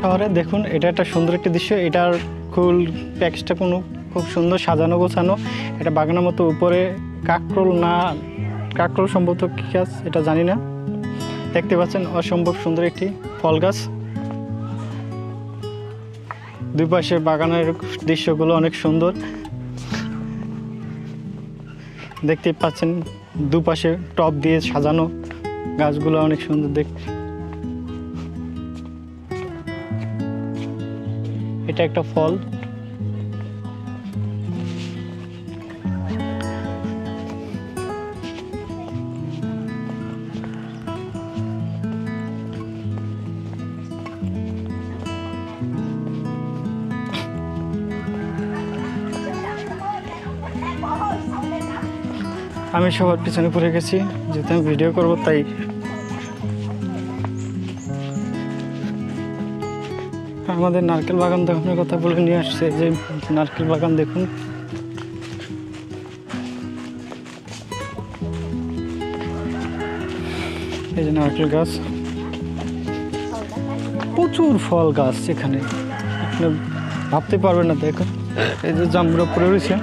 শহরে দেখুন এটা একটা সুন্দর একটি দৃশ্য। এটার ফুল প্যাকেজটা খুব সুন্দর সাজানো গোছানো। এটা বাগানের মতো উপরে কাকরোল সম্ভবত কী গাছ এটা জানি না। দেখতে পাচ্ছেন অসম্ভব সুন্দর একটি ফল গাছ। দুই পাশে বাগানের দৃশ্যগুলো অনেক সুন্দর দেখতে পাচ্ছেন। দুপাশে টব দিয়ে সাজানো গাছগুলো অনেক সুন্দর দেখতে। এটা একটা ফল। আমি সবার পিছনে পড়ে গেছি, যেহেতু আমি ভিডিও করব তাই। আমাদের নারকেল বাগান দেখানোর কথা বলে নিয়ে আসছে, যে নারকেল বাগান দেখুন। এই যে নারকেল গাছ, প্রচুর ফল গাছ এখানে, আপনি ভাবতে পারবেন না। দেখুন এই যে জামগুলো পড়ে রয়েছে।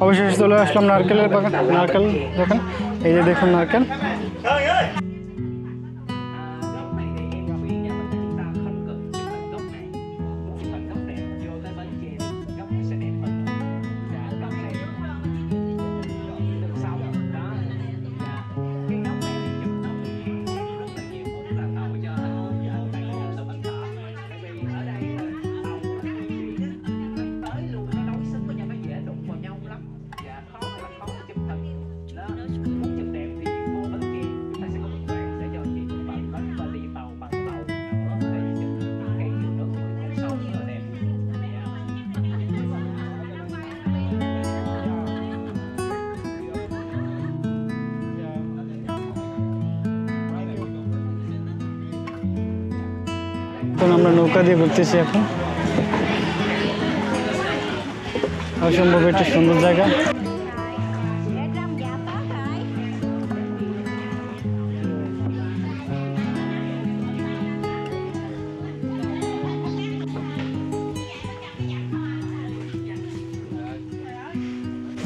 অবশেষে চলে আসলাম নারকেলের বাগান। নারকেল দেখেন, এই যে দেখুন নারকেল। আমরা নৌকা দিয়ে ঘুরতেছি এখন। অসম্ভব একটা সুন্দর জায়গা।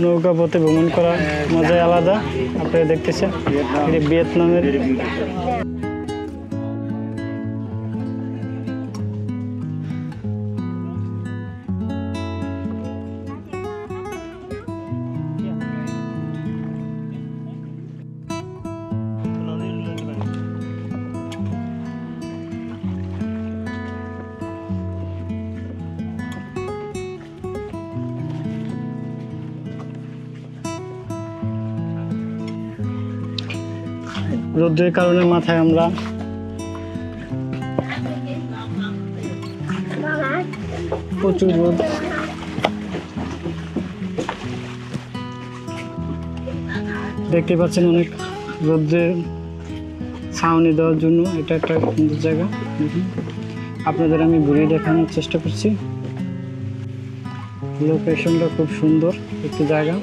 নৌকা পথে ভ্রমণ করার মজাই আলাদা। আপনারা দেখতেছেন এটি ভিয়েতনামের। রোদ্রের কারণে মাথায় আমরা প্রচুর রোদ। দেখতে পাচ্ছেন অনেক রোদ্রের ছাউনি দেওয়ার জন্য এটা একটা সুন্দর জায়গা। আপনাদের আমি ঘুরে দেখানোর চেষ্টা করছি। লোকেশনটা খুব সুন্দর একটি জায়গা।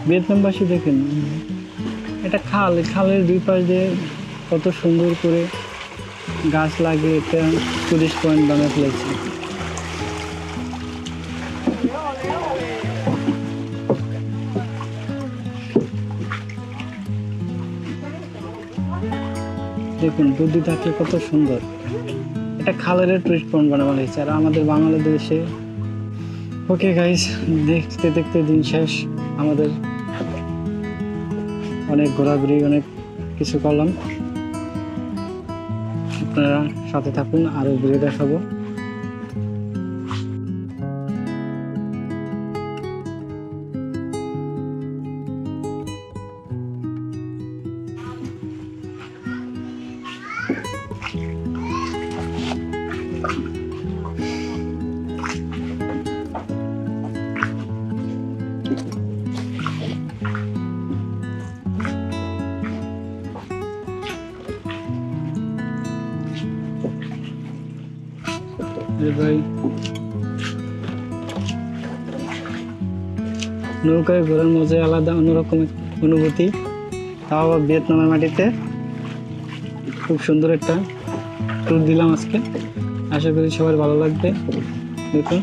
ভিয়েতনামবাসী দেখেন, এটা খালের দুই পাশ দিয়ে কত সুন্দর করে গাছ লাগিয়ে একটা টুরিস্ট পয়েন্ট বানিয়ে ফেলেছে। দেখুন বুদ্ধি থাকলে কত সুন্দর। এটা খালের টুরিস্ট পয়েন্ট বানানো হয়েছে। আর আমাদের বাংলাদেশে ওকে গাইস, দেখতে দেখতে দিন শেষ। আমাদের অনেক ঘোরাঘুরি, অনেক কিছু করলাম। আপনারা সাথে থাকুন, আরো ঘুরে দেখাবো। ভাই নৌকায় ঘোরার মজাই আলাদা, অন্যরকম এক অনুভূতি, তাও আবার ভিয়েতনামের মাটিতে। খুব সুন্দর একটা ট্যুর দিলাম আজকে, আশা করি সবার ভালো লাগবে। দেখুন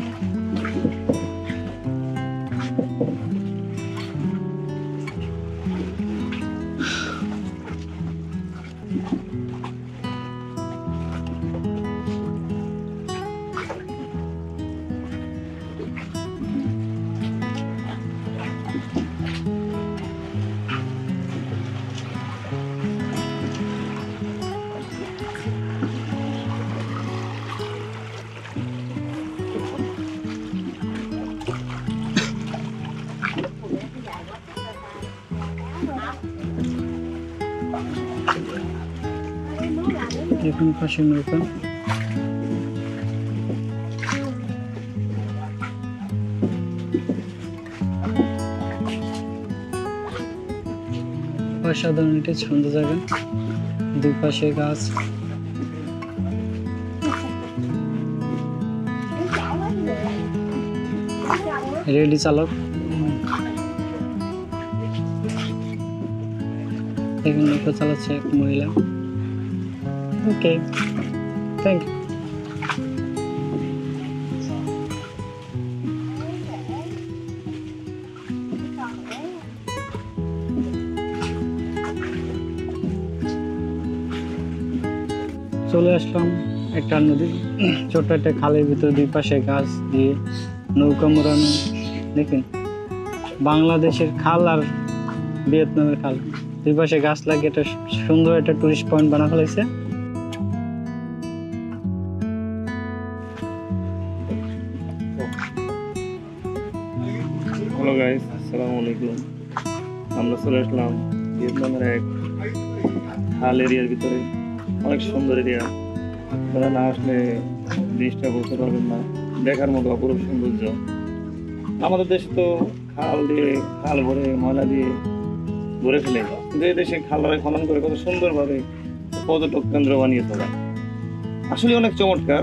দেখুন পাশে নৌকা। অসাধারণ, এটা সুন্দর জায়গা, দুই পাশে গাছ। রেডি চালক, এখানে নৌকা চালাচ্ছে এক মহিলা। ওকে, থ্যাংক ইউ। চলে আসলাম একটা নদী, ছোট্ট একটা খালের ভিতরে, দুই পাশে গাছ দিয়ে নৌকা মোড়ানো। দেখেন বাংলাদেশের খাল আর ভিয়েতনামের খাল, দুই পাশে গাছ লাগিয়ে একটা সুন্দর একটা টুরিস্ট পয়েন্ট বানা ফেলেছে। হ্যালো গাইস, আসসালামু আলাইকুম। আমরা চলে আসলাম ভিয়েতনামের এক খাল এরিয়ার ভিতরে, অনেক সুন্দর এরিয়া। আপনারা না আসলে জিনিসটা বলতে পারবেন না, দেখার মতো অপরূপ সৌন্দর্য। আমাদের দেশ তো খাল দিয়ে, খাল ভরে ময়লা দিয়ে ভরে ফেলে, কিন্তু এই দেশে খালরে খনন করে কত সুন্দরভাবে পর্যটক কেন্দ্র বানিয়ে তোলা। আসলে অনেক চমৎকার,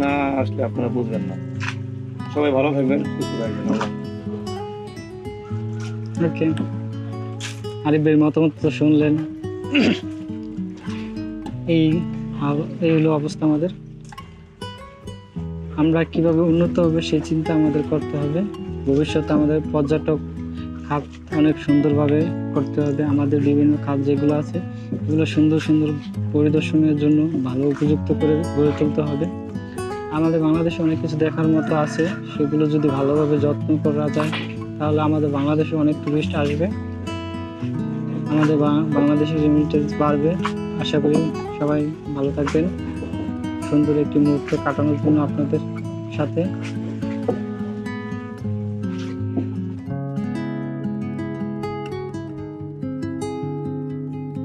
না আসলে আপনারা বুঝবেন না। সবাই ভালো থাকবেন, সুস্থ থাকবেন। ওকে, আরিফ ভাইয়ের মতামত তো শুনলেন। এই হলো অবস্থা আমাদের। আমরা কিভাবে উন্নত হবে সেই চিন্তা আমাদের করতে হবে। ভবিষ্যতে আমাদের পর্যটক খাত অনেক সুন্দরভাবে করতে হবে। আমাদের বিভিন্ন খাত যেগুলো আছে এগুলো সুন্দর সুন্দর পরিদর্শনের জন্য ভালো উপযুক্ত করে গড়ে তুলতে হবে। আমাদের বাংলাদেশে অনেক কিছু দেখার মতো আছে, সেগুলো যদি ভালোভাবে যত্ন করা যায় তাহলে আমাদের বাংলাদেশে অনেক টুরিস্ট আসবে, আমাদের বাংলাদেশের রেমিটেন্স বাড়বে। আশা করি সবাই ভালো থাকবেন, সুন্দর একটি মুহূর্ত কাটানোর জন্য আপনাদের সাথে।